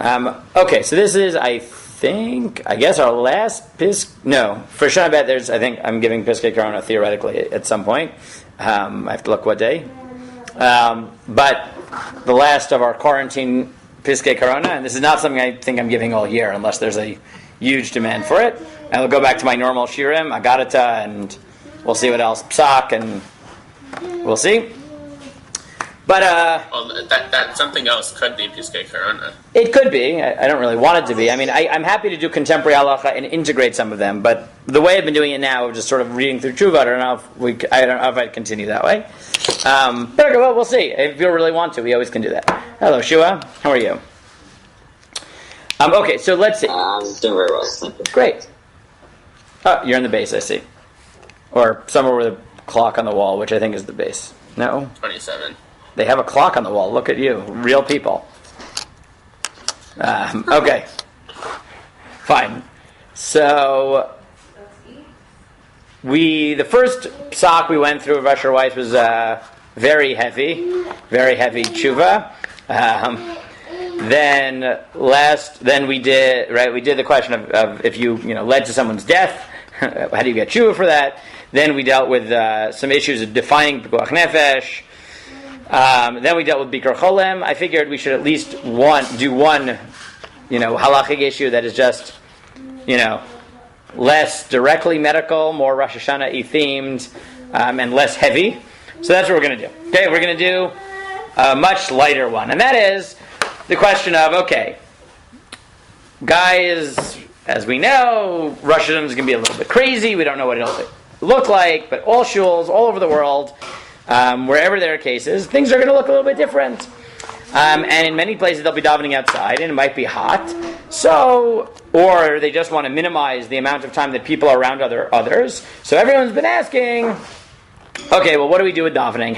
Okay, so this is, I guess our last no, for Shana Bet, I think I'm giving Piskei Corona theoretically at some point. I have to look what day. But the last of our quarantine Piskei Corona, and this is not something I think I'm giving all year unless there's a huge demand for it. And we'll go back to my normal shirim, Agadata, and we'll see what else, Psak, and we'll see. But that something else could be Piskei Corona. It could be. I don't really want it to be. I mean, I'm happy to do contemporary halacha and integrate some of them, but the way I've been doing it now, just sort of reading through Tshuva, I don't know if I'd continue that way. But okay, well, we'll see. If you really want to, we always can do that. Hello, Shua. How are you? Okay, so let's see. I'm doing very well, thank you. Great. Oh, you're in the base, I see. Or somewhere with a clock on the wall, which I think is the base. No? 27. They have a clock on the wall. Look at you. Real people. Okay. Fine. So, the first psak we went through of Usher Weiss was very heavy tshuva. Then we did the question of if you led to someone's death, how do you get tshuva for that? Then we dealt with some issues of defining pikuach nefesh. Then we dealt with Bikar Cholem. I figured we should at least do one, halachic issue that is just, less directly medical, more Rosh Hashanah themed, and less heavy. So that's what we're going to do. Okay, we're going to do a much lighter one, and that is the question of, okay, guys, as we know, Rosh Hashanah is going to be a little bit crazy. We don't know what it'll look like, but all shuls all over the world, wherever there are cases, things are going to look a little bit different. And in many places they'll be davening outside, and it might be hot. So, or they just want to minimize the amount of time that people are around others. So everyone's been asking, okay, well, what do we do with davening?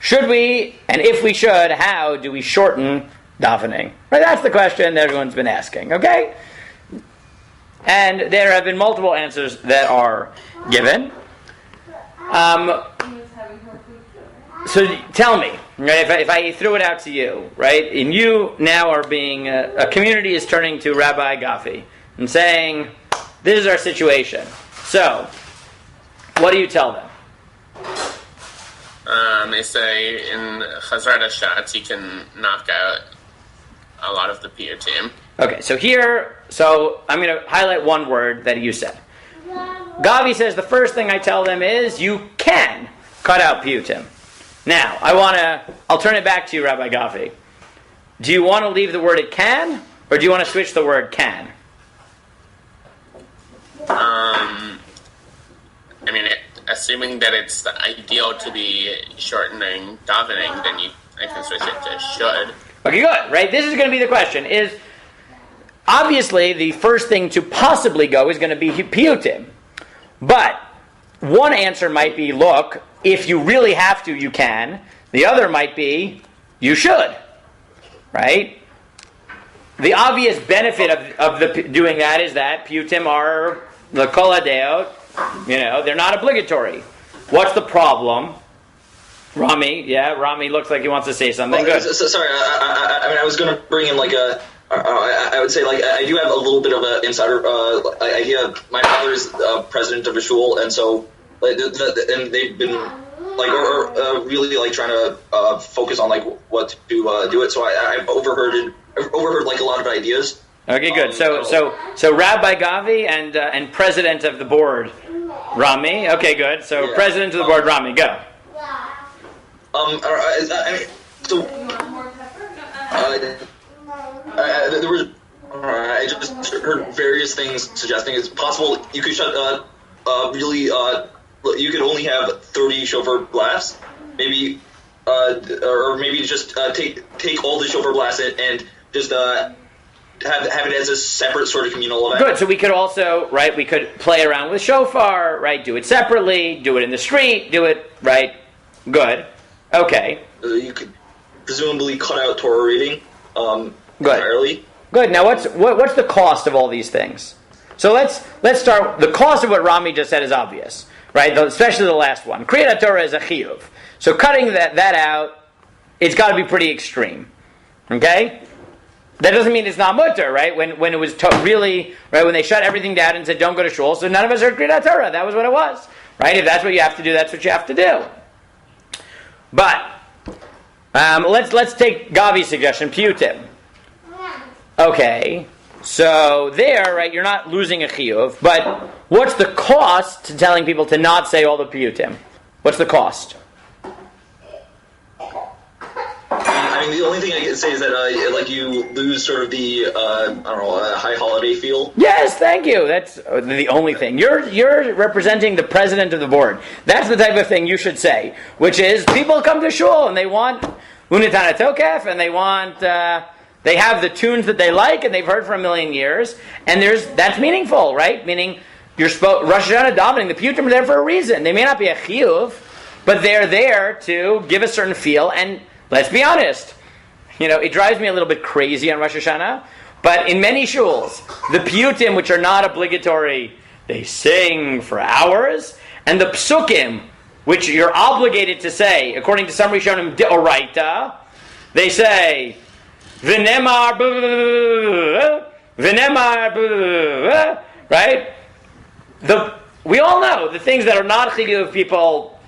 Should we, and if we should, how do we shorten davening? Right, that's the question that everyone's been asking, okay? And there have been multiple answers that are given. So tell me, right, if I threw it out to you, right, and you now are being, a community is turning to Rabbi Gafi and saying, this is our situation. So, what do you tell them? They say in Chazrat Hashatz you can knock out a lot of the piyutim. Okay, so I'm going to highlight one word that you said. Gavi says the first thing I tell them is you can cut out piyutim. Now, I'll turn it back to you, Rabbi Gavi. Do you want to leave the word it can, or do you want to switch the word can? Assuming that it's ideal to be shortening davening, then I can switch it to should. Okay, good, right? This is going to be the question. Is obviously the first thing to possibly go is going to be piyutim. But one answer might be, look, if you really have to, you can. The other might be, you should. Right? The obvious benefit of doing that is that piyutim are the kol hadeot. They're not obligatory. What's the problem? Rami looks like he wants to say something. Good. Sorry, I was going to bring in I would say I do have a little bit of an insider idea. My father's president of a shul, and so and they've been really trying to focus on what to do it. So I've overheard a lot of ideas. Okay, good. So Rabbi Gavi and president of the board, Rami. Okay, good. So president of the board, Rami, go. There was. I just heard various things suggesting it's possible you could shut. You could only have 30 shofar blasts, maybe, or maybe just take all the shofar blasts and just have it as a separate sort of communal event. Good. So we could also, right? We could play around with shofar, right? Do it separately. Do it in the street. Do it right. Good. Okay. You could presumably cut out Torah reading entirely. Good. Now, what's the cost of all these things? So let's start. The cost of what Rami just said is obvious, right? Especially the last one. Kriyat Torah is a chiyuv. So cutting that out, it's got to be pretty extreme. Okay. that doesn't mean it's not mutter, right? When it was really, right, when they shut everything down and said, don't go to shul, so none of us heard Kriyat Torah. That was what it was, right? If that's what you have to do, that's what you have to do. But, let's take Gavi's suggestion, piyutim. Okay, so there, right, you're not losing a chiyuv, but what's the cost to telling people to not say all the piyutim? What's the cost? I mean, the only thing I can say is that, you lose sort of the, high holiday feel. Yes, thank you. That's the only thing. You're representing the president of the board. That's the type of thing you should say, which is people come to shul and they want Unitana Tokef and they want, they have the tunes that they like and they've heard for 1,000,000 years, and that's meaningful, right? Meaning, Rosh Hashanah davening, the piyutim are there for a reason. They may not be a chiyuv, but they're there to give a certain feel, and let's be honest, it drives me a little bit crazy on Rosh Hashanah, but in many shuls, the piyutim, which are not obligatory, they sing for hours, and the psukim, which you're obligated to say, according to some Rishonim deoraita, they say, V'nemar, right? We all know the things that are not chiyuv people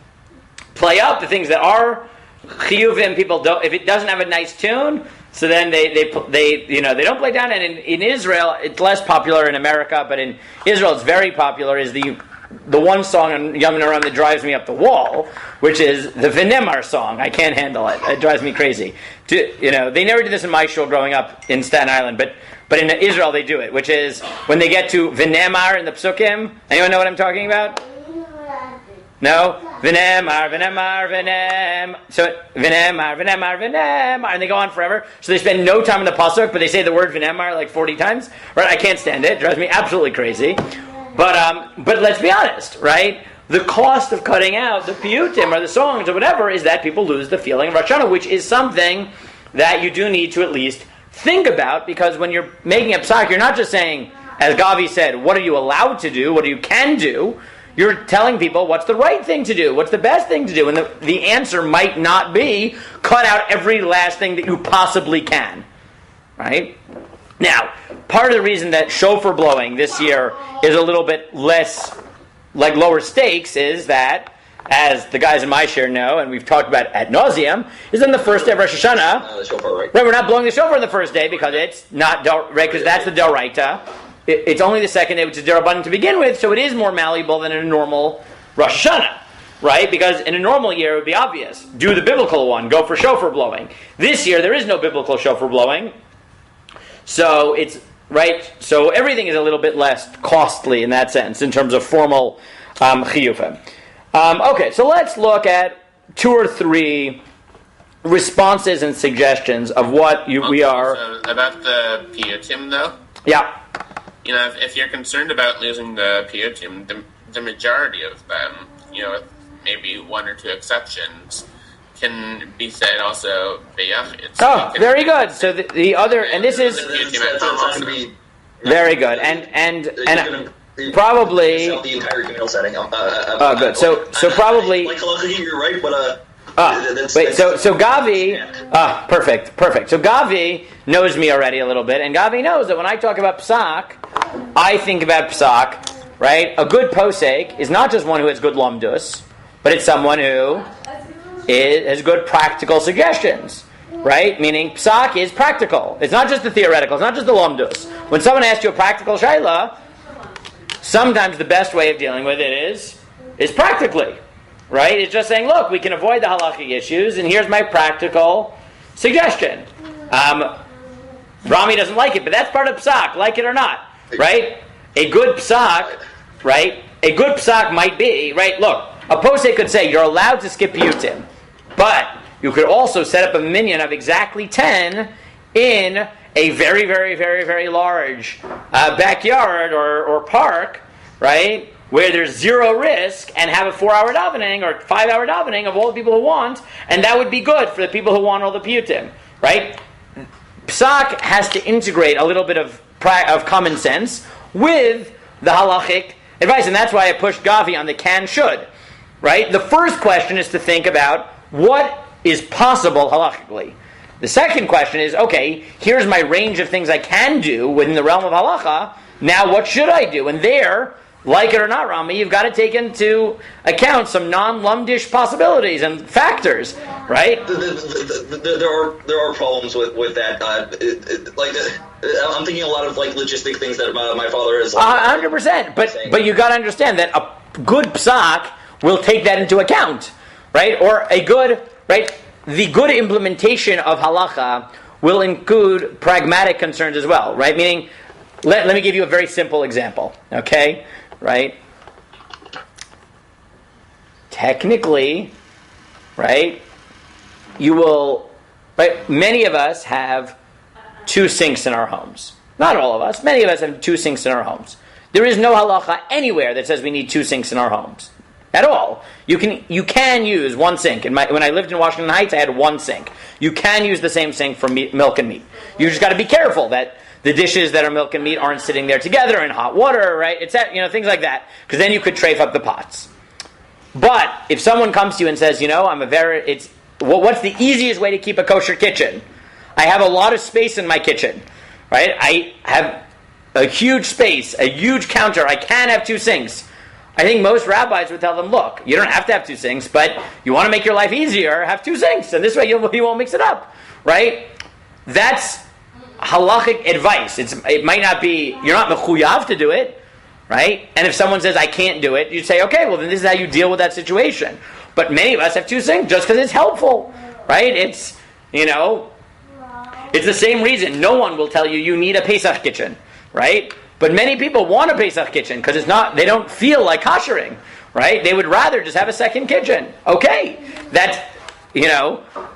play up, the things that are chiyuvim people don't. If it doesn't have a nice tune, so then they don't play down. And in Israel, it's less popular in America, but in Israel, it's very popular. Is the one song on Yamim Noraim that drives me up the wall, which is the V'nemar song. I can't handle it. It drives me crazy. They never did this in my shul growing up in Staten Island, but in Israel they do it, which is when they get to V'nemar in the psukim. Anyone know what I'm talking about? No? V'nemar, So V'nemar, and they go on forever. So they spend no time in the pasuk, but they say the word V'nemar like 40 times. Right? I can't stand it. It drives me absolutely crazy. But let's be honest, right? The cost of cutting out the piyutim or the songs or whatever is that people lose the feeling of Rosh Hashanah, which is something that you do need to at least think about, because when you're making a psak, you're not just saying, as Gavi said, what are you allowed to do, what you can do. You're telling people what's the right thing to do, what's the best thing to do, and the answer might not be cut out every last thing that you possibly can, right? Now, part of the reason that shofar blowing this year is a little bit less, like lower stakes, is that, as the guys in my share know, and we've talked about ad nauseum, is on the first day of Rosh Hashanah. The shofar, right? Right, we're not blowing the shofar on the first day because it's not, right, because that's the doraita. It's only the second day, which is derabanan to begin with, so it is more malleable than in a normal Rosh Hashanah, right? Because in a normal year, it would be obvious. Do the biblical one. Go for shofar blowing. This year, there is no biblical shofar blowing. So it's, right? So everything is a little bit less costly in that sense, in terms of formal chiyuvim. Okay, so let's look at 2 or 3 responses and suggestions of what we are... So about the piyutim, though? Yeah. If you're concerned about losing the piyutim, the majority of them, with maybe 1 or 2 exceptions, can be said also beyachid. Oh, very good. So the other, and this is very good, and probably the entire communal setting. Oh, good. So probably like you're right, but wait. So Gavi, perfect. So Gavi knows me already a little bit, and Gavi knows that when I talk about psak, I think about psak. Right? A good posek is not just one who has good lamdus, but it's someone who has good practical suggestions. Right? Meaning psak is practical. It's not just the theoretical. It's not just the lamdus. When someone asks you a practical shayla, sometimes the best way of dealing with it is practically. Right? It's just saying, look, we can avoid the halachic issues, and here's my practical suggestion. Rami doesn't like it, but that's part of psak, like it or not. Right? A good psak, right? A good psak might be, right? Look, a posek could say you're allowed to skip piyutim, but you could also set up a minyan of exactly 10 in a very, very, very, very large backyard or park, right? Where there's zero risk, and have a 4-hour davening or 5-hour davening of all the people who want, and that would be good for the people who want all the piyutim, right? Psak has to integrate a little bit of common sense with the halachic advice, and that's why I pushed Gavi on the can-should, right? The first question is to think about what is possible halachically. The second question is, okay, here's my range of things I can do within the realm of halacha. Now what should I do? And there, like it or not, Rami, you've got to take into account some non-lumdish possibilities and factors, right? There are problems with that. I'm thinking a lot of like logistic things that my father has. 100%. But you got to understand that a good psak will take that into account, right? Or the good implementation of halacha will include pragmatic concerns as well, right? Meaning, let me give you a very simple example, okay? Right? Technically, right, many of us have 2 sinks in our homes. Not all of us. Many of us have 2 sinks in our homes. There is no halacha anywhere that says we need 2 sinks in our homes. At all. You can use 1 sink. When I lived in Washington Heights, I had 1 sink. You can use the same sink for milk and meat. You just got to be careful that the dishes that are milk and meat aren't sitting there together in hot water, right? It's things like that, because then you could trafe up the pots. But if someone comes to you and says, what's the easiest way to keep a kosher kitchen? I have a lot of space in my kitchen, right? I have a huge space, a huge counter. I can have 2 sinks. I think most rabbis would tell them, look, you don't have to have 2 sinks, but you want to make your life easier, have 2 sinks, and this way you won't mix it up, right? That's halachic advice. It might not be, you're not mechuyav to do it, right? And if someone says, I can't do it, you'd say, okay, well then this is how you deal with that situation. But many of us have 2 sinks just because it's helpful, right? It's the same reason. No one will tell you need a Pesach kitchen, right? But many people want a Pesach kitchen because they don't feel like koshering, right? They would rather just have a second kitchen. Okay,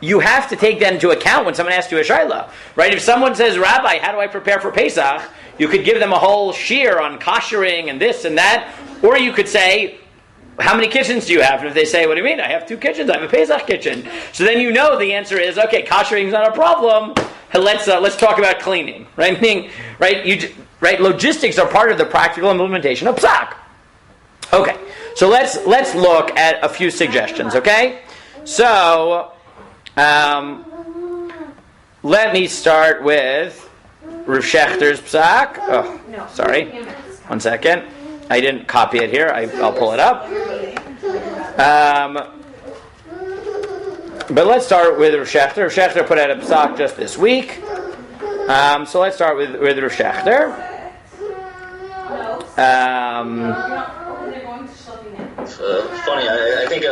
you have to take that into account when someone asks you a shayla, right? If someone says, Rabbi, how do I prepare for Pesach? You could give them a whole shiur on koshering and this and that, or you could say, how many kitchens do you have? And if they say, what do you mean? I have 2 kitchens. I have a Pesach kitchen. So then the answer is, okay, koshering is not a problem. Let's talk about cleaning, right? Meaning, right? Logistics are part of the practical implementation of psak. Okay, so let's look at a few suggestions. Okay, so let me start with Rav Shechter's psak. Oh, sorry, 1 second. I didn't copy it here. I'll pull it up. But let's start with Rav Shechter. Rav Shechter put out a psak just this week. So let's start with Rav Shechter. Funny. I think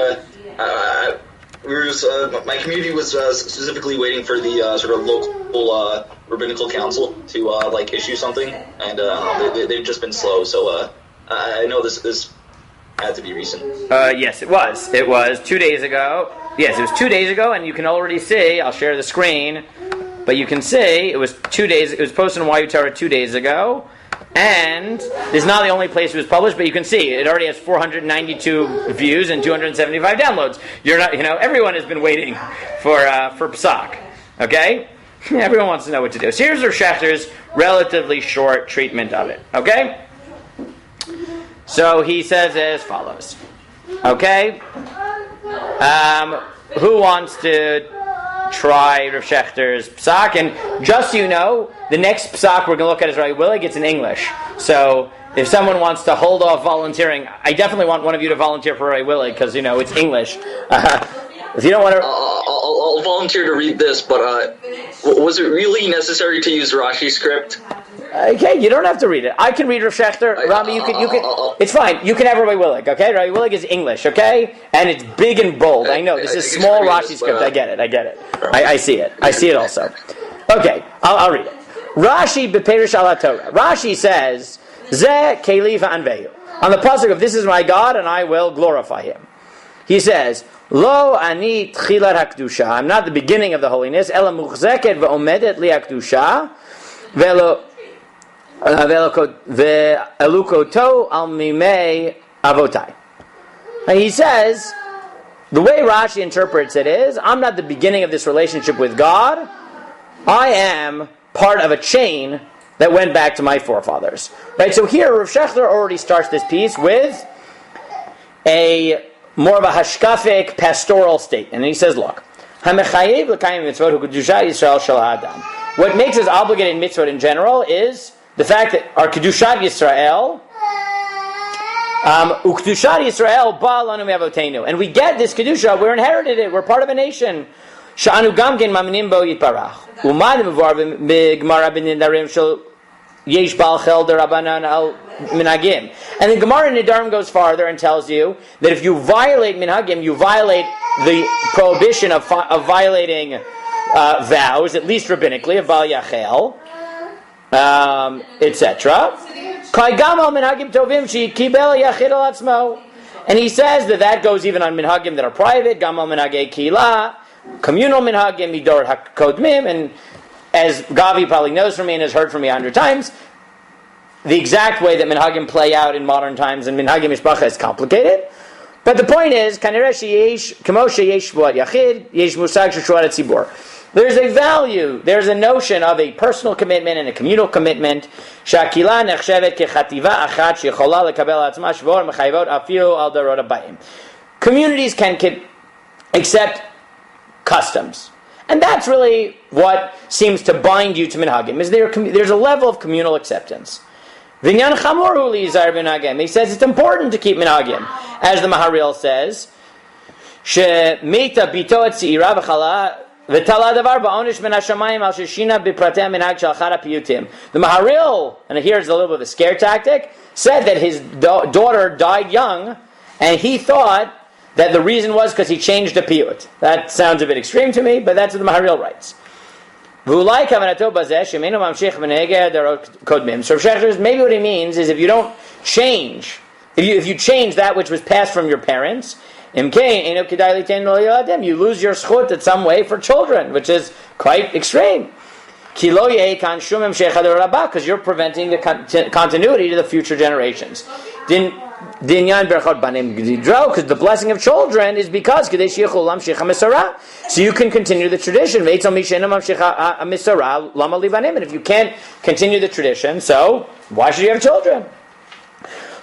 we were just my community was specifically waiting for the sort of local rabbinical council to issue something, and they've just been slow. So I know this had to be recent. Yes, it was. It was 2 days ago. Yes, it was 2 days ago, and you can already see. I'll share the screen, but you can see it was 2 days. It was posted on YU Torah 2 days ago, and this is not the only place it was published. But you can see it already has 492 views and 275 downloads. Everyone has been waiting for psak. Okay, everyone wants to know what to do. So here's Rav Shechter's relatively short treatment of it. Okay. So he says as follows. Okay? Who wants to try Rav Shechter's psak? And just so you know, the next psak we're going to look at is Rabbi Willig. It's in English. So if someone wants to hold off volunteering, I definitely want one of you to volunteer for Rabbi Willig because, it's English. If you don't want to... I'll volunteer to read this, but was it really necessary to use Rashi script? Okay, you don't have to read it. I can read Rav Shechter. Rami, you can. It's fine. You can have Rabbi Willig. Okay, Rabbi Willig is English. Okay, and it's big and bold. I know this is small Rashi script. I get it. I see it. I see it also. Okay, I'll read it. Rashi beperish ala Torah. Rashi says, "Ze keli va'anvehu." On the pasuk of "This is my God, and I will glorify Him." He says, "Lo ani tchilat hakdusha." I'm not the beginning of the holiness. Ela muchzeket ve'omedet li hakdusha. Ve'lo ve'elukoto al mimei avotai. He says, the way Rashi interprets it is, I'm not the beginning of this relationship with God. I am part of a chain that went back to my forefathers. Right? So here, Rav Shechter already starts this piece with a more of a hashkafic pastoral statement. And he says, look, HaMechayev l'kayim mitzvot hu kedusha Yisrael shel ha'adam. What makes us obligated in mitzvot in general is the fact that our kedushat Yisrael, ukedushat Yisrael ba'alanu me'avotenu, and we get this kedusha. We're inherited it. We're part of a nation. Sha'anu gamken maminim bo yitparach. Umad mevar b'gemara b'nidarim shel yesh bal chel derabanan al minhagim. And the Gemara in Nidarim goes farther and tells you that if you violate minhagim, you violate the prohibition of violating vows, at least rabbinically, of bal yachel, etc. And he says that goes even on minhagim that are private, gamal minhagei kila, communal minhagim, midor hakodmim, and as Gavi probably knows from me and has heard from me 100 times, the exact way that minhagim play out in modern times and minhagim mishpacha is complicated. But the point is, there's a value, there's a notion of a personal commitment and a communal commitment. Communities can accept customs. And that's really what seems to bind you to minhagim. There's a level of communal acceptance. He says it's important to keep minhagim. As the Maharil says, the Maharil, and here's a little bit of a scare tactic, said that his daughter died young, and he thought that the reason was because he changed a piyut. That sounds a bit extreme to me, but that's what the Maharil writes. So Rav Shechter, maybe what he means is if you don't change, if you change that which was passed from your parents, you lose your schut in some way for children, which is quite extreme. Because you're preventing the continuity to the future generations. Because the blessing of children is because so you can continue the tradition. And if you can't continue the tradition, so why should you have children?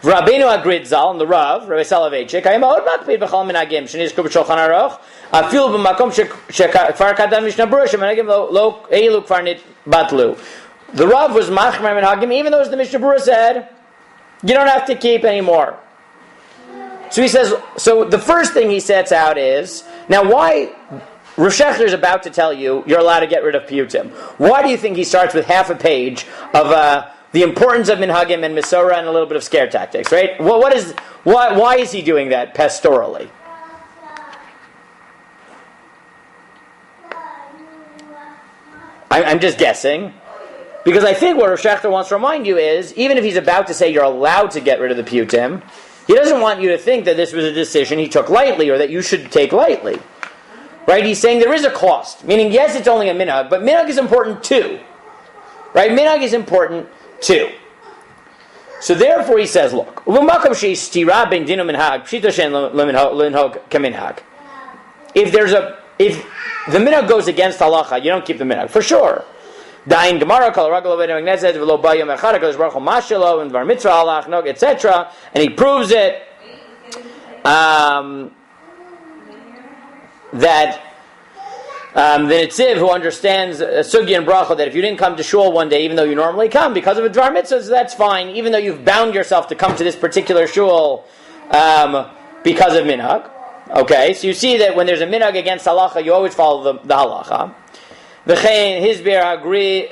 Rabbeinu Agrid Zal and the Rav, Rabbi Soloveitchik, I am מאוד מקפיד בכל מנהגים שנזכרו בשולחן ערוך, אפילו במקום שכבר קדם משנה ברורה שמנהגים לא אילו כבר נתבטלו. The Rav was machmer minhagim, even though as the Mishnah Berurah said, you don't have to keep anymore. So he says, so the first thing he sets out is, now why, Rav Shechter is about to tell you, you're allowed to get rid of piyutim. Why do you think he starts with half a page of the importance of minhagim and Mesorah and a little bit of scare tactics, right? Why is he doing that pastorally? I'm just guessing. Because I think what Rav Shechter wants to remind you is, even if he's about to say you're allowed to get rid of the piyutim, he doesn't want you to think that this was a decision he took lightly or that you should take lightly. Right? He's saying there is a cost. Meaning, yes, it's only a minhag, but minhag is important too. Right? Minhag is important too. So therefore he says, look, if the minhag goes against halacha, you don't keep the minhag, for sure. Dain Gemara, Kol Ragel Ovedem Gnezet, V'lo Bayom Echad, HaKadosh Baruch Hu Mashelo, and Dvar Mitzvah Halach Nog, etc. And he proves it that the Nitziv, who understands Sugi and Bracha, that if you didn't come to shul one day, even though you normally come, because of a Dvar Mitzvah, so that's fine, even though you've bound yourself to come to this particular shul because of minhag. Okay, so you see that when there's a minhag against halacha, you always follow the halacha. V'chein Hizbir agree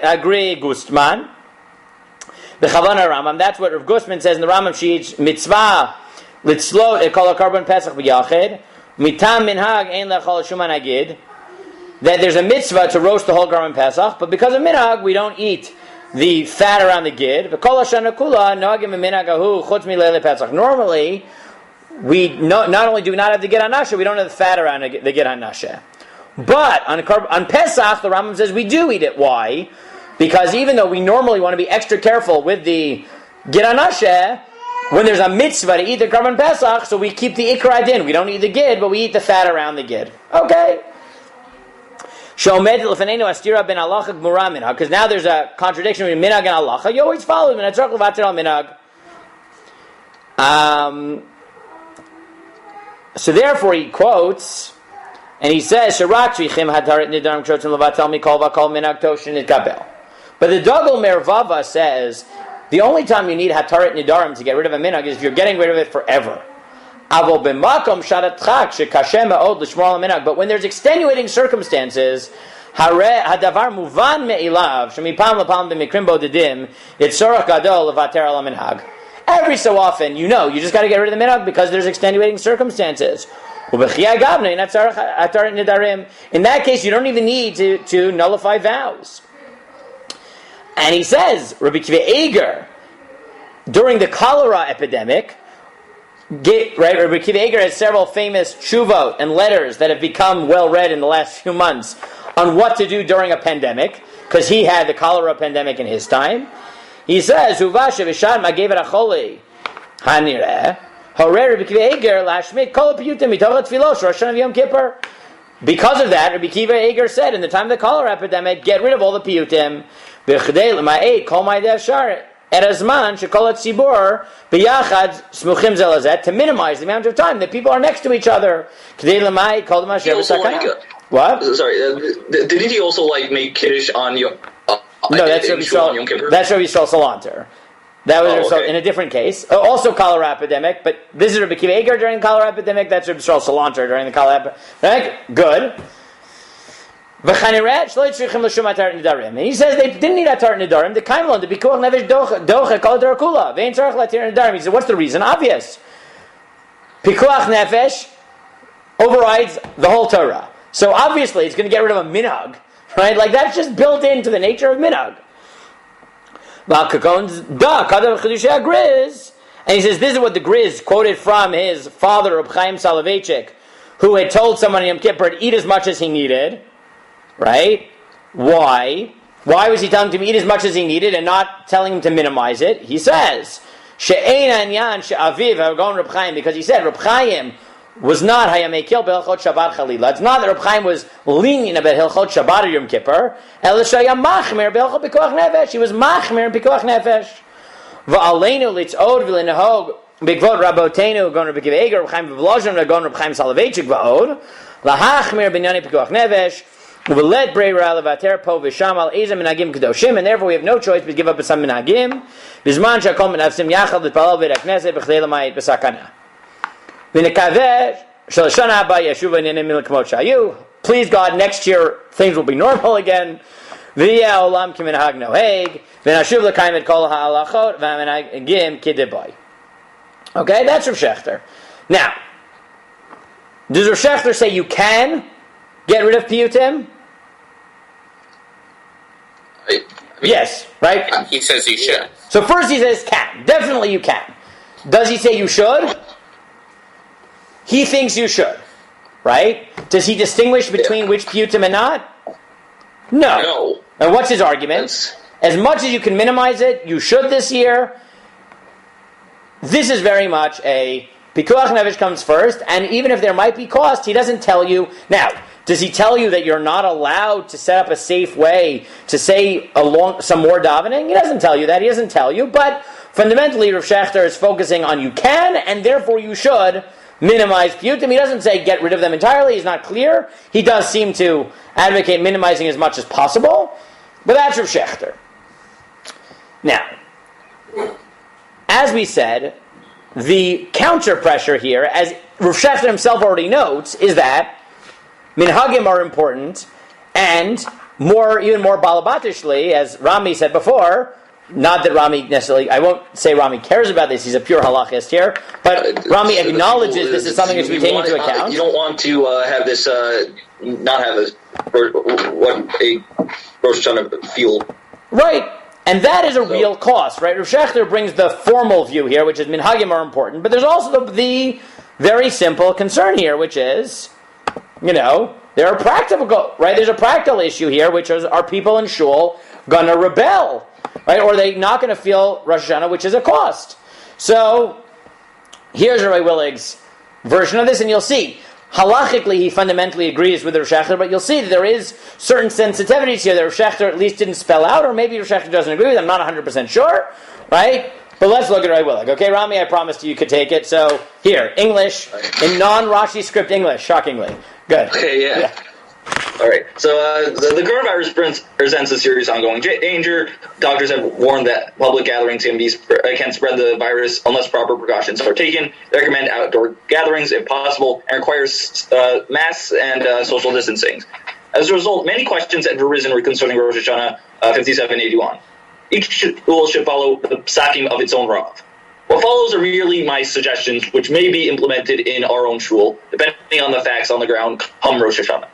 Gustman. V'chavana Ramam. That's what Rav Gustman says in the Ramam Sheet. Mitzvah litzlot kol karban pesach b'yachid. Mitam minhag ein lechol shuman agid. That there's a mitzvah to roast the whole karban pesach, but because of minhag we don't eat the fat around the gid. V'kol hashana kula noagim minhag ahu chutz milele pesach. Normally, we not only do we not have the gid hanashe, we don't have the fat around the gid hanashe. But on Pesach, the Rambam says we do eat it. Why? Because even though we normally want to be extra careful with the gid hanashe, when there's a mitzvah to eat the karban Pesach, so we keep the ikra din. We don't eat the gid, but we eat the fat around the gid. Okay. Because now there's a contradiction between minhag and halacha. You always follow minhag. So therefore he quotes And he says, but the Dogel Mervava says, the only time you need Hataret Nidarim to get rid of a minhag is if you're getting rid of it forever. But when there's extenuating circumstances, every so often, you just got to get rid of the minhag because there's extenuating circumstances. In that case, you don't even need to nullify vows. And he says, Rabbi Kiva Eger, during the cholera epidemic, Rabbi Kiva Eger has several famous tshuvot and letters that have become well read in the last few months on what to do during a pandemic, because he had the cholera pandemic in his time. He says, because of that, Rabbi Kiva Eger said, in the time of the cholera epidemic, get rid of all the piyutim, to minimize the amount of time that people are next to each other. What? Sorry, didn't he also make Kiddush on Yom? No, that's Rabbi Yisrael Salanter. That was in a different case. Also cholera epidemic, but this is Rabbi Kiva Eger during the cholera epidemic. That's Rabbi Yisrael Salanter during the cholera epidemic. Good. And he says they didn't need Atar Nidarim. The Kaimlon, the Bikuach Nevesh Docha, Kol Darakula. Vein Tzarech Latir Nidarim. He said, what's the reason? Obvious. Pikuach Nefesh overrides the whole Torah. So obviously it's going to get rid of a minhag, right? That's just built into the nature of minhag. And he says, this is what the Grizz quoted from his father, Reb Chaim Soloveitchik, who had told someone in Yom Kippur to eat as much as he needed. Right? Why? Why was he telling him to eat as much as he needed and not telling him to minimize it? He says, because he said Reb Chaim was not Hayamekil B'Hilchot Shabbat Chalila. It's not that Reb Chaim was lenient about Hilchot Shabbat or Yom Kippur. El Shayam Machmer B'Hilchot Pikuach Nefesh. He was Machmer in Pikuach Nefesh. V'aleinu litzod v'linahog b'kvod Rabotenu gon Reb Kiva Eger Reb Chaim V'Vlozhen gon Reb Chaim Soloveitchik v'od lahachmer b'nyani Pikuach Nefesh. And therefore we have no choice but to give up some minhagim. Please God, next year things will be normal again. Okay, that's Rav Shechter. Now, does Rav Shechter say you can get rid of piyutim? Yes, right? He says you should. So first he says can. Definitely you can. Does he say you should? He thinks you should. Right? Does he distinguish between which piyutim and not? No. And what's his argument? As much as you can minimize it, you should this year. This is very much a Pikuach Nefesh comes first, and even if there might be cost, he doesn't tell you. Now, does he tell you that you're not allowed to set up a safe way to say some more davening? He doesn't tell you that. He doesn't tell you. But fundamentally, Rav Shechter is focusing on you can, and therefore you should minimize piyutim. He doesn't say get rid of them entirely. He's not clear. He does seem to advocate minimizing as much as possible. But that's Rav Shechter. Now, as we said, the counter pressure here, as Rav Shechter himself already notes, is that minhagim are important, and even more balabatishly, as Rami said before, not that Rami necessarily, I won't say Rami cares about this, he's a pure halachist here, but Rami acknowledges this is something that should be taken into account. You don't want to have this, not have what a Rosh Hashanah feel. Right. And that is a real cost, right? Rav Shechter brings the formal view here, which is minhagim are important, but there's also the very simple concern here, which is, there are practical, right? There's a practical issue here, which is, are people in shul gonna rebel, right? Or are they not gonna feel Rosh Hashanah, which is a cost? So, here's Rabbi Willig's version of this, and you'll see, halachically, he fundamentally agrees with Rav Shechter, but you'll see that there is certain sensitivities here that Rav Shechter at least didn't spell out, or maybe Rav Shechter doesn't agree with, I'm not 100% sure, right? But let's look at Ray Willig. Okay, Rami, I promised you could take it. So here, English, in non-Rashi script English, shockingly. Good. Okay, yeah. All right. So the coronavirus presents a serious ongoing danger. Doctors have warned that public gatherings can spread the virus unless proper precautions are taken. They recommend outdoor gatherings if possible and requires masks and social distancing. As a result, many questions have arisen concerning Rosh Hashanah 5781. Each shul should follow the psakim of its own Rav. What follows are merely my suggestions, which may be implemented in our own shul, depending on the facts on the ground come Rosh Hashanah.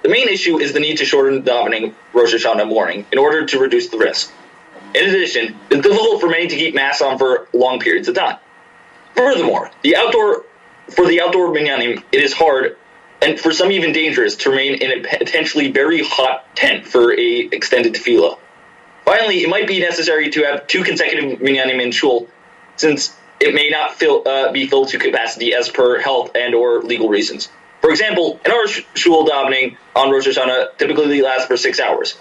The main issue is the need to shorten davening Rosh Hashanah morning in order to reduce the risk. In addition, it's difficult for many to keep masks on for long periods of time. Furthermore, the outdoor minyanim, it is hard and for some even dangerous to remain in a potentially very hot tent for a extended tefillah. Finally, it might be necessary to have 2 consecutive minyanim in shul, since it may not be filled to capacity as per health and or legal reasons. For example, in our shul davening on Rosh Hashanah typically lasts for 6 hours.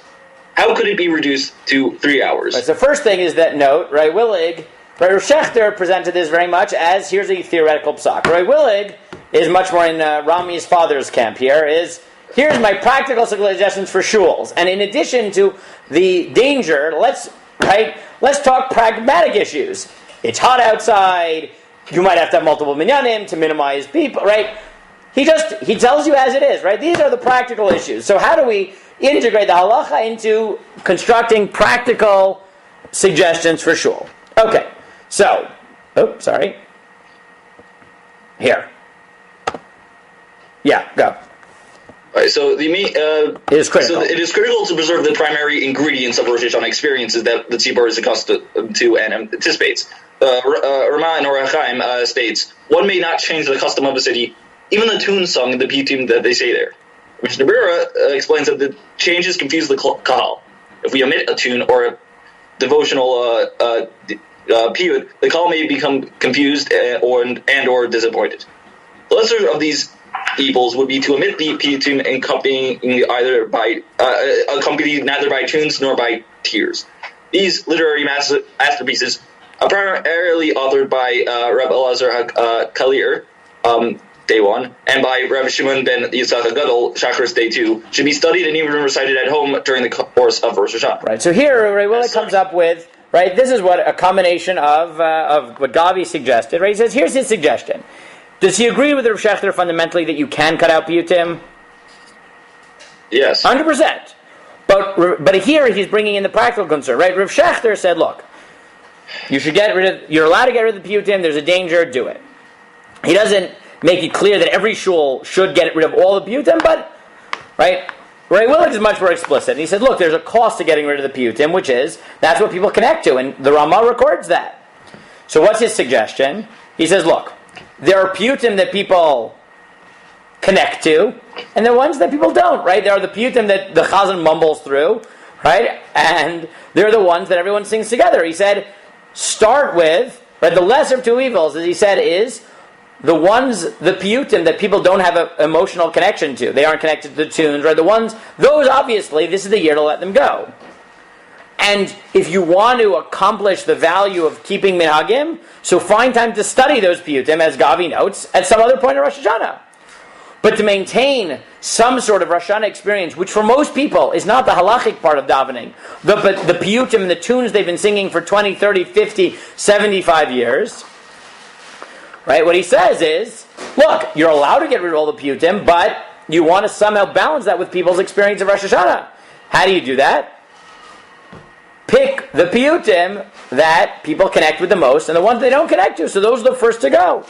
How could it be reduced to 3 hours? Right, so first thing is that note, Ray Willig, Rav Shechter presented this very much as, here's a theoretical psak. Ray Willig is much more in Rami's father's camp here, here's my practical suggestions for shuls. And in addition to the danger, let's talk pragmatic issues. It's hot outside, you might have to have multiple minyanim to minimize people, right? He tells you as it is, right? These are the practical issues. So how do we integrate the halacha into constructing practical suggestions for shul? Okay, so, here. Yeah, go. Right, so it is critical. So it is critical to preserve the primary ingredients of Rosh Hashanah experiences that the tzibur is accustomed to and anticipates. Rama Noraim states, one may not change the custom of a city, even the tune sung in the piyutim that they say there. Mishnah Berurah explains that the changes confuse the kahal. If we omit a tune or a devotional piyut, the kahal may become confused and or disappointed. The lesser of these evils would be to omit the piyutim accompanied neither by tunes nor by tears. These literary masterpieces are primarily authored by Reb Elazar Kalir, Day 1, and by Rav Shimon ben Yitzchak Gadol, Shacharis Day 2, should be studied and even recited at home during the course of Rosh Hashanah. Right, so here Ray Willig comes up with, right, this is what a combination of what Gavi suggested, right? He says, here's his suggestion. Does he agree with Rav Shechter fundamentally that you can cut out piyutim? Yes. 100%. But here he's bringing in the practical concern, right? Rav Shechter said, look, you're allowed to get rid of the piyutim, there's a danger, do it. He doesn't make it clear that every shul should get rid of all the piyutim, but, right, Ray Willig is much more explicit. And he said, look, there's a cost to getting rid of the piyutim, which is, that's what people connect to, and the Ramah records that. So what's his suggestion? He says, look, there are piyutim that people connect to, and there are ones that people don't, right? There are the piyutim that the chazan mumbles through, right? And there are the ones that everyone sings together. He said, start with, right, the lesser of two evils, as he said, is the piyutim that people don't have an emotional connection to. They aren't connected to the tunes, right? Those obviously, this is the year to let them go. And if you want to accomplish the value of keeping minhagim, so find time to study those piyutim, as Gavi notes, at some other point of Rosh Hashanah. But to maintain some sort of Rosh Hashanah experience, which for most people is not the halachic part of davening, but the piyutim and the tunes they've been singing for 20, 30, 50, 75 years, right? What he says is, look, you're allowed to get rid of all the piyutim, but you want to somehow balance that with people's experience of Rosh Hashanah. How do you do that? Pick the piyutim that people connect with the most and the ones they don't connect to, so those are the first to go.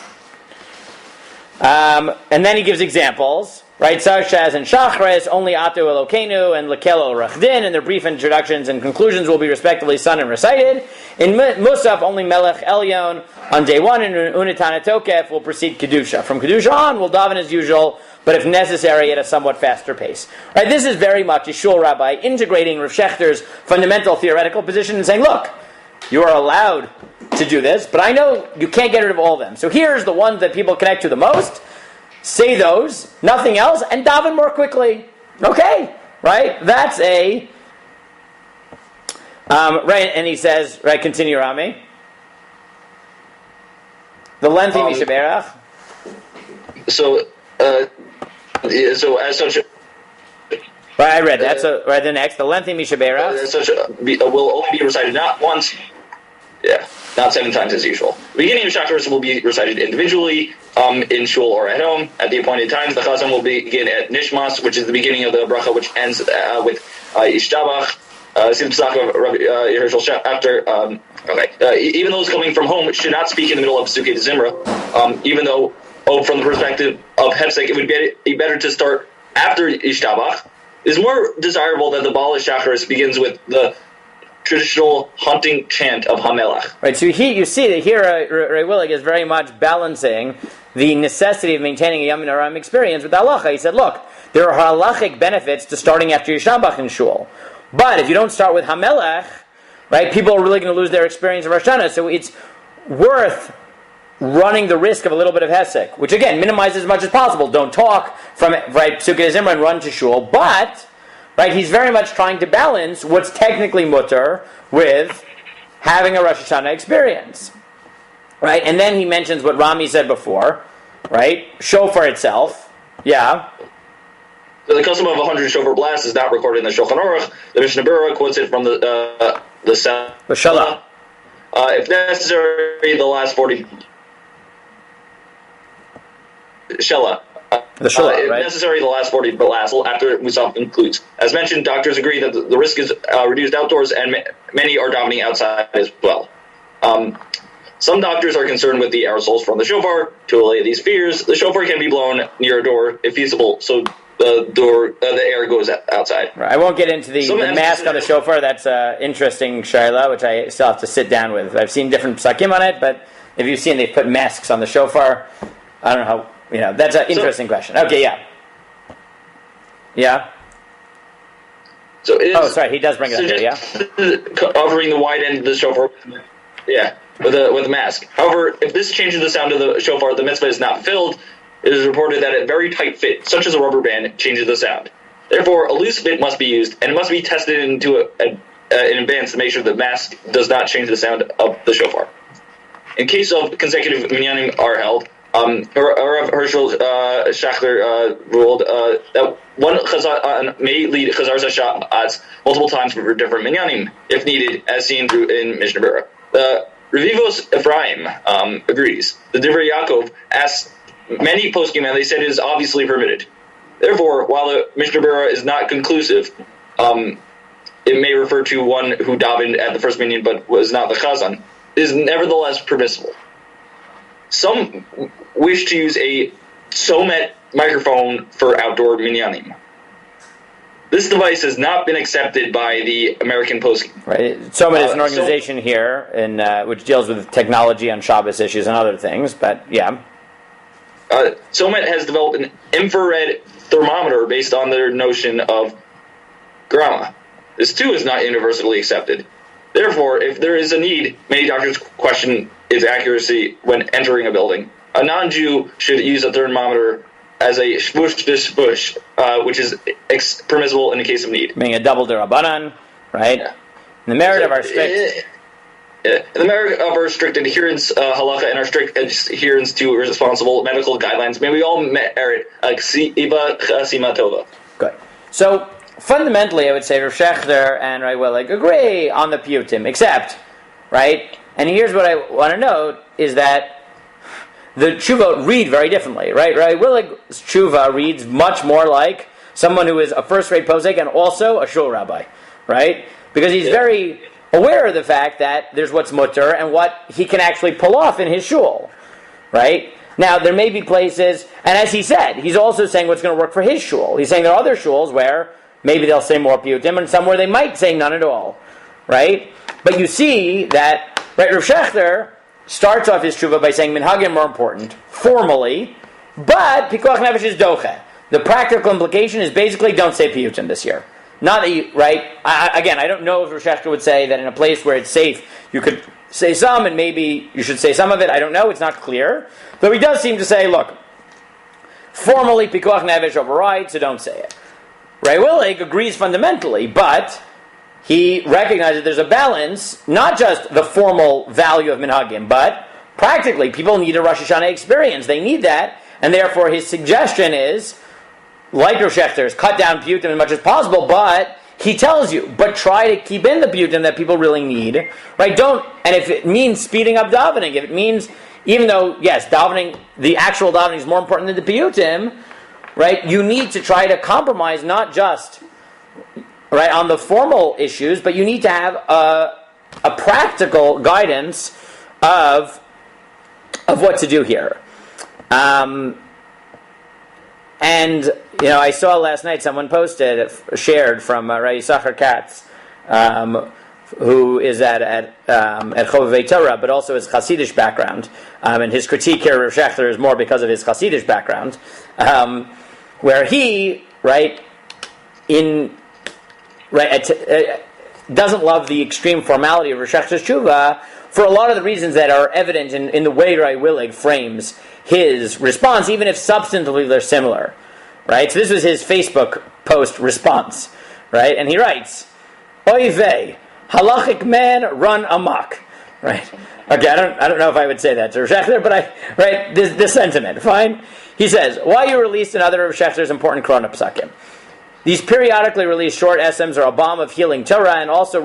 And then he gives examples, right? Such as in Shachris, only Atu Elokeinu and Lekelo Rachdin, and their brief introductions and conclusions will be respectively sung and recited. In Musaf, only Melech Elyon on day 1, and Unitana Tokef will proceed Kedusha. From Kedusha on, we'll daven as usual, but if necessary, at a somewhat faster pace. Right? This is very much a shul rabbi integrating Rav Shechter's fundamental theoretical position and saying, look, you are allowed to do this, but I know you can't get rid of all of them. So here's the ones that people connect to the most. Say those, nothing else, and daven more quickly. Okay, right? That's a... right, and he says, right, continue, Rami. The lengthy mishaberach. So as such. Right, I read that. So, right, the next, the lengthy mishaberach. As such, will only be recited not once, not 7 times as usual. The beginning of Shacharis will be recited individually, in shul or at home, at the appointed times. The Chazan will begin at Nishmas, which is the beginning of the bracha, which ends with Ishtabach. Even those coming from home should not speak in the middle of Pesukei Zimra, even though, from the perspective of Hefsek, it would be better to start after Ishtabach. It is more desirable that the Baal Shacharis begins with the traditional hunting chant of Hamelach. Right, so you see that here Ray Willig is very much balancing the necessity of maintaining a Yamim Noraim experience with halacha. He said, look, there are halachic benefits to starting after Yishabach in shul. But if you don't start with Hamelach, right, people are really going to lose their experience of Rosh Hashanah. So it's worth running the risk of a little bit of Hesek, which again, minimize as much as possible. Don't talk from, right, Pesukei Zimra and run to shul. But, right, he's very much trying to balance what's technically mutter with having a Rosh Hashanah experience. Right? And then he mentions what Rami said before, right? Shofar itself. Yeah. So the custom of 100 shofar blasts is not recorded in the Shulchan Aruch. The Mishnah Berurah quotes it from the Shalah. If necessary, the last 40... Shelah. The Shelah, if right? necessary, the last 40 blasts after Musaf includes. As mentioned, doctors agree that the risk is reduced outdoors, and many are davening outside as well. Some doctors are concerned with the aerosols from the shofar. To allay these fears, the shofar can be blown near a door, if feasible, so the air goes outside. Right. I won't get into the mask on the shofar. That's interesting, Shaila, which I still have to sit down with. I've seen different psakim on it, but if you've seen they've put masks on the shofar, I don't know how, that's an interesting question. Okay, yeah. Yeah? So sorry, he does bring it up here, yeah? Covering the wide end of the shofar, with a mask. However, if this changes the sound of the shofar, the mitzvah is not filled. It is reported that a very tight fit, such as a rubber band, changes the sound. Therefore, a loose fit must be used, and it must be tested into in advance to make sure the mask does not change the sound of the shofar. In case of consecutive minyanim are held, Rav Herschel Schachler ruled that one chazan may lead chazar zashatz multiple times for different minyanim, if needed, as seen in Mishnah Berurah. Revivos Ephraim agrees. The Divrei Yaakov asks many poskim, and they said it is obviously permitted. Therefore, while the Mishnah Berurah is not conclusive, it may refer to one who davened at the first minyan but was not the chazan, is nevertheless permissible. Some wish to use a Somet microphone for outdoor minyanim. This device has not been accepted by the American Post. Right. Somet is an organization here which deals with technology on Shabbos issues and other things, but yeah. Somet has developed an infrared thermometer based on their notion of grama. This too is not universally accepted. Therefore, if there is a need, many doctors question its accuracy when entering a building. A non-Jew should use a thermometer as a shvush to shvush, which is permissible in the case of need. Being a double derabanan, right? Yeah. The merit of our strict... The merit of our strict adherence, halacha, and our strict adherence to responsible medical guidelines, may we all merit a ksiva chasima tova. Good. So, fundamentally, I would say Rav Shechter and Ray Willig agree on the piyutim, except, right? And here's what I want to note, is that the tshuva read very differently, right? Ray Willig's tshuva reads much more like someone who is a first-rate posek and also a shul rabbi, right? Because he's very aware of the fact that there's what's mutter and what he can actually pull off in his shul, right? Now, there may be places, and as he said, he's also saying what's going to work for his shul. He's saying there are other shuls where maybe they'll say more piyutim, and some where they might say none at all, right? But you see that, right, Rav Shechter starts off his tshuva by saying minhagim more important, formally, but pikuach nefesh is doche. The practical implication is basically don't say piyutim this year. Not that you, right? I don't know if Rav Shechter would say that in a place where it's safe, you could say some, and maybe you should say some of it. I don't know. It's not clear. Though he does seem to say, look, formally, pikuach nefesh overrides, so don't say it. Ray Willig agrees fundamentally, but he recognizes there's a balance, not just the formal value of minhagim, but practically, people need a Rosh Hashanah experience. They need that, and therefore his suggestion is, like Rav Shechter's, cut down piyutim as much as possible, but he tells you, but try to keep in the piyutim that people really need, right? And if it means speeding up davening, if it means, even though, yes, davening, the actual davening is more important than the piyutim, right? You need to try to compromise not just, right, on the formal issues, but you need to have a practical guidance of what to do here. And I saw last night someone shared from Yisachar Katz, who is at Chovevei Torah, but also his Hasidish background, and his critique here of Shechter is more because of his Hasidish background, where he doesn't love the extreme formality of Rosh Hashana's tshuva for a lot of the reasons that are evident in the way Rai Willig frames his response, even if substantively they're similar, right? So this was his Facebook post response, right? And he writes, "Oy vey, halachic man run amok," right? Okay, I don't know if I would say that to Rav Shechter, but this sentiment, fine. He says, "Why you released another of Shechter's important Corona psakim? These periodically released short SMs are a balm of healing Torah and also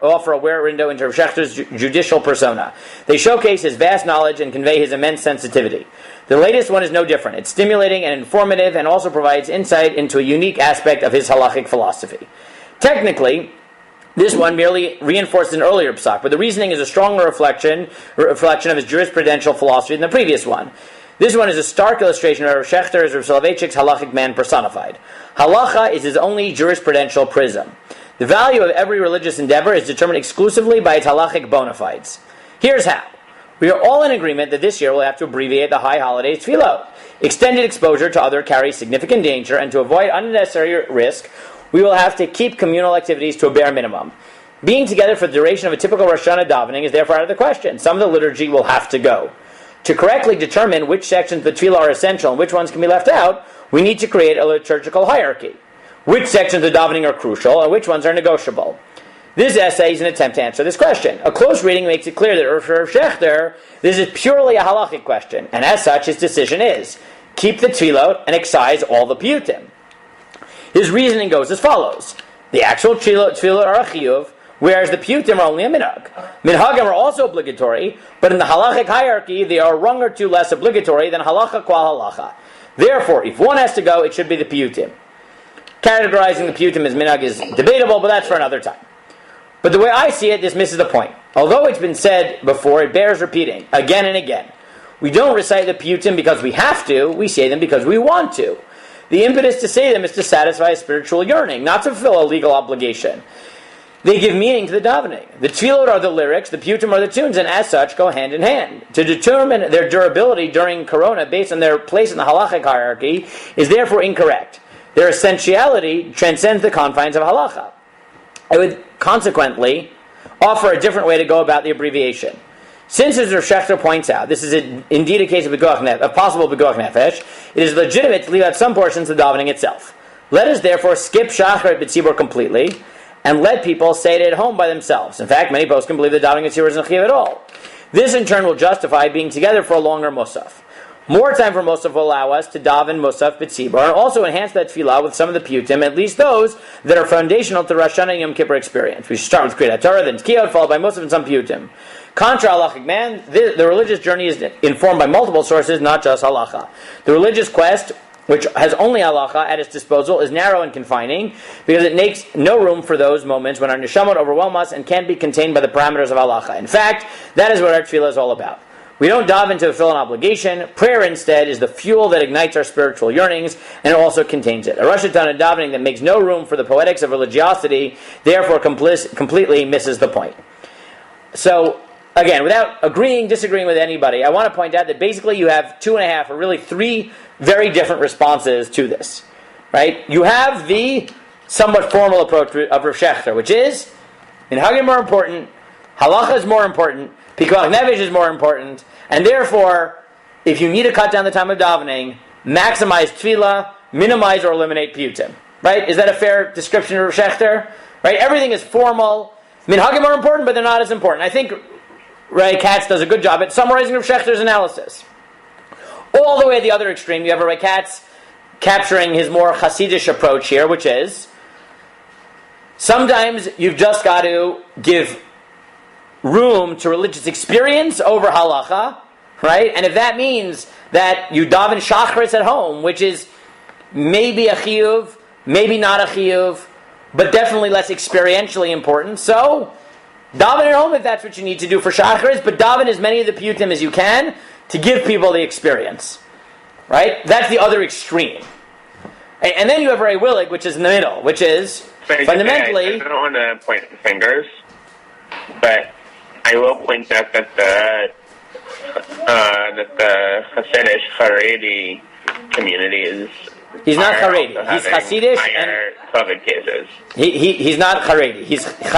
offer a rare window into Rav Shechter's judicial persona. They showcase his vast knowledge and convey his immense sensitivity. The latest one is no different. It's stimulating and informative and also provides insight into a unique aspect of his halachic philosophy. Technically, this one merely reinforces an earlier psak, but the reasoning is a stronger reflection of his jurisprudential philosophy than the previous one. This one is a stark illustration of Rav Shechter's Rav Soloveitchik's halachic man personified. Halacha is his only jurisprudential prism. The value of every religious endeavor is determined exclusively by its halachic bona fides. Here's how. We are all in agreement that this year we'll have to abbreviate the high holidays tefillot. Extended exposure to other carries significant danger, and to avoid unnecessary risk, we will have to keep communal activities to a bare minimum. Being together for the duration of a typical Rosh Hashanah davening is therefore out of the question. Some of the liturgy will have to go. To correctly determine which sections of the tefillah are essential and which ones can be left out, we need to create a liturgical hierarchy. Which sections of davening are crucial and which ones are negotiable? This essay is an attempt to answer this question. A close reading makes it clear that for Rav Shechter, this is purely a halachic question, and as such, his decision is, keep the tefillot and excise all the piyutim. His reasoning goes as follows. The actual tefillot are a chiyuv, whereas the piyutim are only a minhag. Minhagim are also obligatory, but in the halachic hierarchy, they are a rung or two less obligatory than halacha qual halacha. Therefore, if one has to go, it should be the piyutim. Categorizing the piyutim as minhag is debatable, but that's for another time. But the way I see it, this misses the point. Although it's been said before, it bears repeating, again and again. We don't recite the piyutim because we have to, we say them because we want to. The impetus to say them is to satisfy a spiritual yearning, not to fulfill a legal obligation. They give meaning to the davening. The tefillot are the lyrics, the piyutim are the tunes, and as such go hand in hand. To determine their durability during Corona based on their place in the halachic hierarchy is therefore incorrect. Their essentiality transcends the confines of halacha. I would consequently offer a different way to go about the abbreviation. Since, as Rav Shechter points out, this is indeed a case of possible begoach nefesh, it is legitimate to leave out some portions of the davening itself. Let us therefore skip shacharit b'tzibur completely, and let people say it at home by themselves. In fact, many poskim believe that davening at tzibur isn't chiyuv at all. This in turn will justify being together for a longer musaf. More time for musaf will allow us to daven musaf b'tzibur, and also enhance that tefillah with some of the piyutim, at least those that are foundational to Rosh Hashanah and Yom Kippur experience. We should start with Kriyat Torah, then Tkiyot, followed by musaf and some piyutim. Contra halachic man, the religious journey is informed by multiple sources, not just halacha. The religious quest, which has only halacha at its disposal, is narrow and confining because it makes no room for those moments when our neshamot overwhelm us and can't be contained by the parameters of halacha. In fact, that is what our tefillah is all about. We don't dive to fulfill an obligation. Prayer instead is the fuel that ignites our spiritual yearnings, and it also contains it. A Rosh Hashanah davening that makes no room for the poetics of religiosity, therefore completely misses the point. So, again, without disagreeing with anybody, I want to point out that basically you have 2.5 or really 3 very different responses to this. Right? You have the somewhat formal approach of Rav Shechter, which is, minhagim are more important, halacha is more important, pikuach nefesh is more important, and therefore, if you need to cut down the time of davening, maximize tefillah, minimize or eliminate piyutim. Right? Is that a fair description of Rav Shechter? Right? Everything is formal. Minhagim are important, but they're not as important. I think Ray Katz does a good job at summarizing Rav Shechter's analysis. All the way to the other extreme, you have Ray Katz capturing his more Hasidish approach here, which is sometimes you've just got to give room to religious experience over halacha, right? And if that means that you daven shachris at home, which is maybe a chiyuv, maybe not a chiyuv, but definitely less experientially important, so daven at home if that's what you need to do for shachris, but daven as many of the piyutim as you can to give people the experience, right? That's the other extreme. And then you have Ray Willig, which is in the middle, which is fundamentally... I don't want to point fingers, but I will point out that the Hasidic Haredi community is... He's not Haredi. He's Hasidic and COVID cases. He's not Haredi.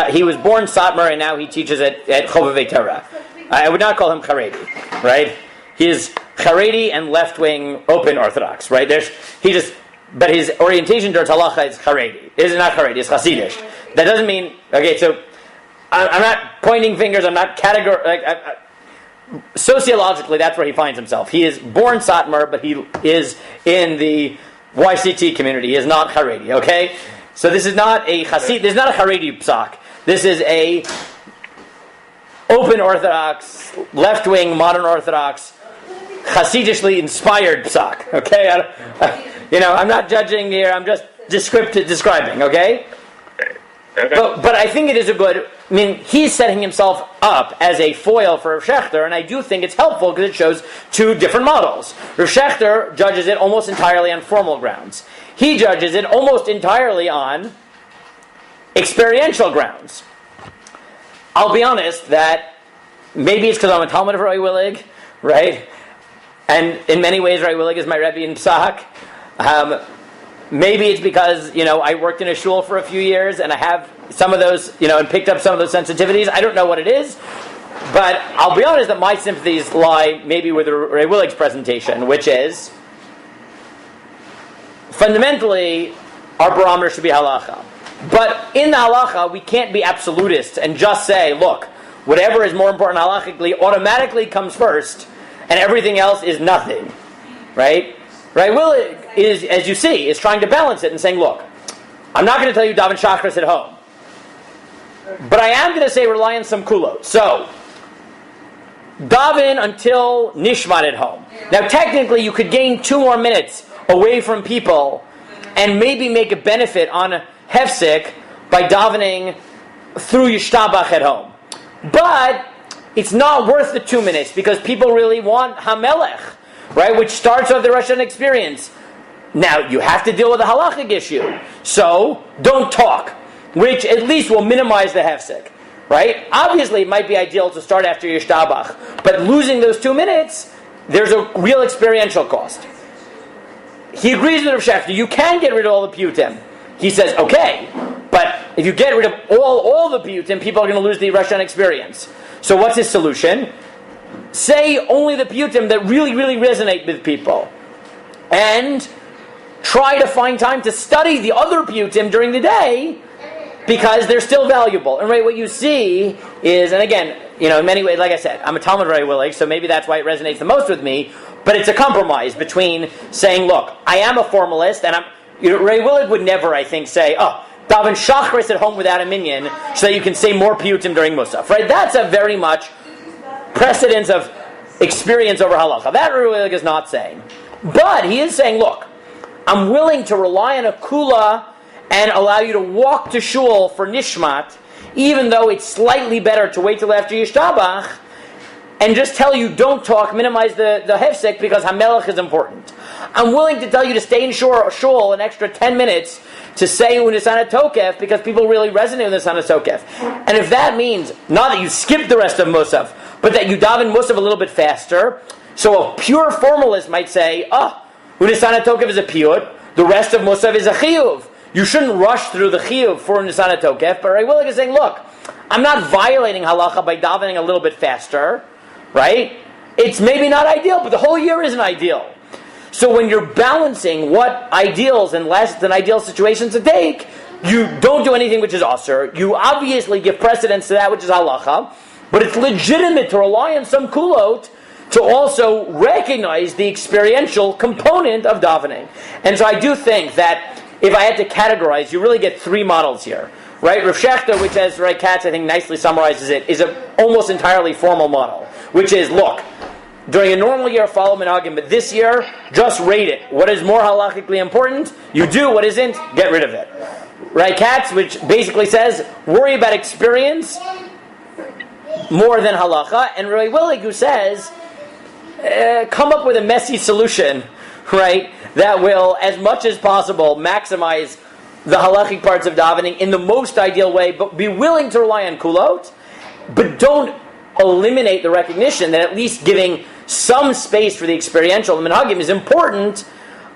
He was born Satmar and now he teaches at Chovevei Torah. I would not call him Haredi, right? He is Haredi and left-wing open Orthodox, right? But his orientation towards halacha is Haredi. It is not Haredi, it's Hasidic. That doesn't mean, okay, so I'm not pointing fingers, I'm not sociologically, that's where he finds himself. He is born Satmar, but he is in the YCT community. He is not Haredi, okay? So this is not a Hasid, this is not a Haredi psak. This is a open Orthodox, left-wing, modern Orthodox, Hasidishly inspired psak, okay? I'm not judging here, I'm just describing, okay? Okay. But I think it is he's setting himself up as a foil for Rav Shechter, and I do think it's helpful because it shows two different models. Rav Shechter judges it almost entirely on formal grounds. He judges it almost entirely on experiential grounds. I'll be honest that maybe it's because I'm a Talmud of Ray Willig, right? And in many ways, Ray Willig is my Rebbe in Psak. Maybe it's because, I worked in a shul for a few years and I have some of those, and picked up some of those sensitivities. I don't know what it is, but I'll be honest that my sympathies lie maybe with Ray Willig's presentation, which is, fundamentally, our barometer should be halacha. But in the halacha, we can't be absolutists and just say, look, whatever is more important halachically automatically comes first, and everything else is nothing, right? Ray Willig is, as you see, is trying to balance it and saying, look, I'm not going to tell you daven shachris at home, but I am going to say rely on some kulot. So, daven until nishmat at home. Now, technically, you could gain 2 more minutes away from people and maybe make a benefit on a hefsek by davening through yishtabach at home. But it's not worth the 2 minutes because people really want hamelech, right? Which starts off the Rosh Hashanah experience. Now, you have to deal with a halachic issue. So, don't talk, which at least will minimize the hefsek, right? Obviously, it might be ideal to start after Yishtabach, but losing those 2 minutes, there's a real experiential cost. He agrees with Rav Shechter, you can get rid of all the piyutim. He says, okay, but if you get rid of all the piyutim, people are going to lose the Rosh Hashanah experience. So what's his solution? Say only the piyutim that really, really resonate with people. And try to find time to study the other piyutim during the day because they're still valuable. And right, what you see is, and again, in many ways, like I said, I'm a Talmud Ray Willig, so maybe that's why it resonates the most with me, but it's a compromise between saying, look, I am a formalist, and Ray Willig would never, I think, say, daven shachris at home without a minyan so that you can say more piyutim during Musaf, right? That's a very much precedence of experience over halacha. That Ray Willig is not saying. But he is saying, look, I'm willing to rely on a kula and allow you to walk to shul for nishmat, even though it's slightly better to wait till after Yishtabach, and just tell you don't talk, minimize the hefsek because hamelech is important. I'm willing to tell you to stay in shul an extra 10 minutes to say Unisana Tokef because people really resonate with Unisana Tokef. And if that means not that you skip the rest of Musaf, but that you daven Musaf a little bit faster, so a pure formalist might say, Unisana Tokef is a piyut, the rest of Musaf is a chiyuv. You shouldn't rush through the chiyuv for Unisana Tokef, but Ray Willig is saying, look, I'm not violating halacha by davening a little bit faster, right? It's maybe not ideal, but the whole year isn't ideal. So when you're balancing what ideals and less than ideal situations to take, you don't do anything which is asur. You obviously give precedence to that which is halacha. but it's legitimate to rely on some kulot to also recognize the experiential component of davening. And so I do think that if I had to categorize, you really get three models here. Right? Rav Shechter, which as Ray Katz I think nicely summarizes it, is an almost entirely formal model, which is, look, during a normal year, follow minhagim, but this year, just rate it. What is more halachically important? You do. What isn't? Get rid of it. Ray Katz, which basically says, worry about experience more than halacha, and Ray Willig, who says, come up with a messy solution, right, that will, as much as possible, maximize the halachic parts of davening in the most ideal way, but be willing to rely on kulot, but don't eliminate the recognition that at least giving some space for the experiential, the minhagim, is important,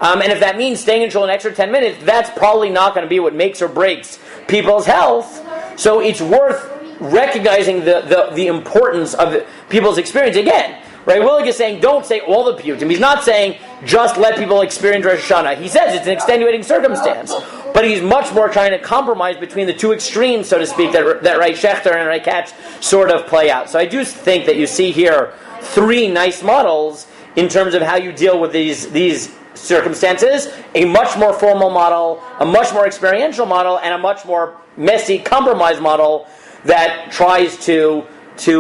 and if that means staying in shul an extra 10 minutes, that's probably not going to be what makes or breaks people's health. So it's worth recognizing the importance of people's experience. Again, right? Willig is saying, don't say all the piyutim. He's not saying just let people experience Rosh Hashanah. He says it's an extenuating circumstance. But he's much more trying to compromise between the two extremes, so to speak, that Ray Shechter and Ray Katz sort of play out. So I do think that you see here three nice models in terms of how you deal with these circumstances. A much more formal model, a much more experiential model, and a much more messy compromise model that tries to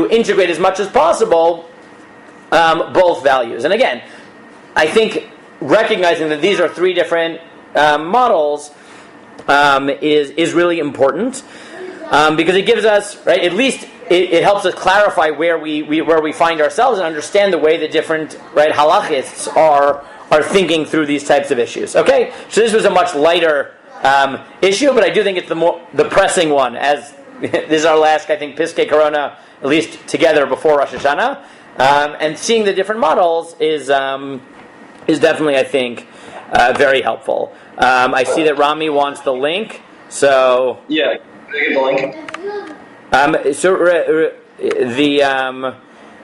integrate as much as possible both values. And again, I think recognizing that these are three different models is really important because it gives us, right, at least it helps us clarify where we find ourselves and understand the way the different, right, halachists are thinking through these types of issues. Okay, so this was a much lighter issue, but I do think it's the pressing one, as this is our last, I think, Piskei Corona, at least together before Rosh Hashanah. And seeing the different models is definitely, I think, very helpful. I see that Rami wants the link, so Yeah, can I get the link?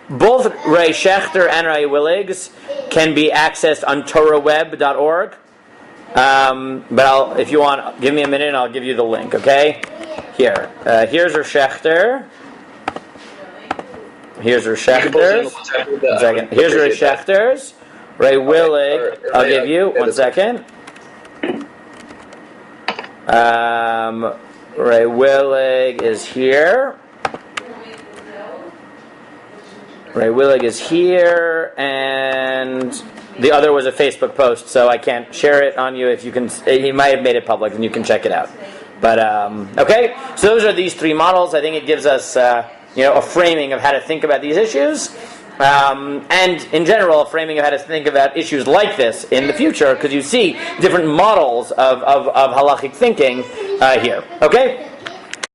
Both Ray Shechter and Ray Willig's can be accessed on TorahWeb.org. But if you want, give me a minute and I'll give you the link. Okay, here's Ray Shechter. Here's Ray Schechter's. 1 second. Here's Ray Schechter's. Ray Willig, I'll give you 1 second. Ray Willig is here. Ray Willig is here, and the other was a Facebook post, so I can't share it on you. If you can, he might have made it public, and you can check it out. But okay, so those are these three models. I think it gives us a framing of how to think about these issues. And in general, a framing of how to think about issues like this in the future, because you see different models of halachic thinking here. Okay?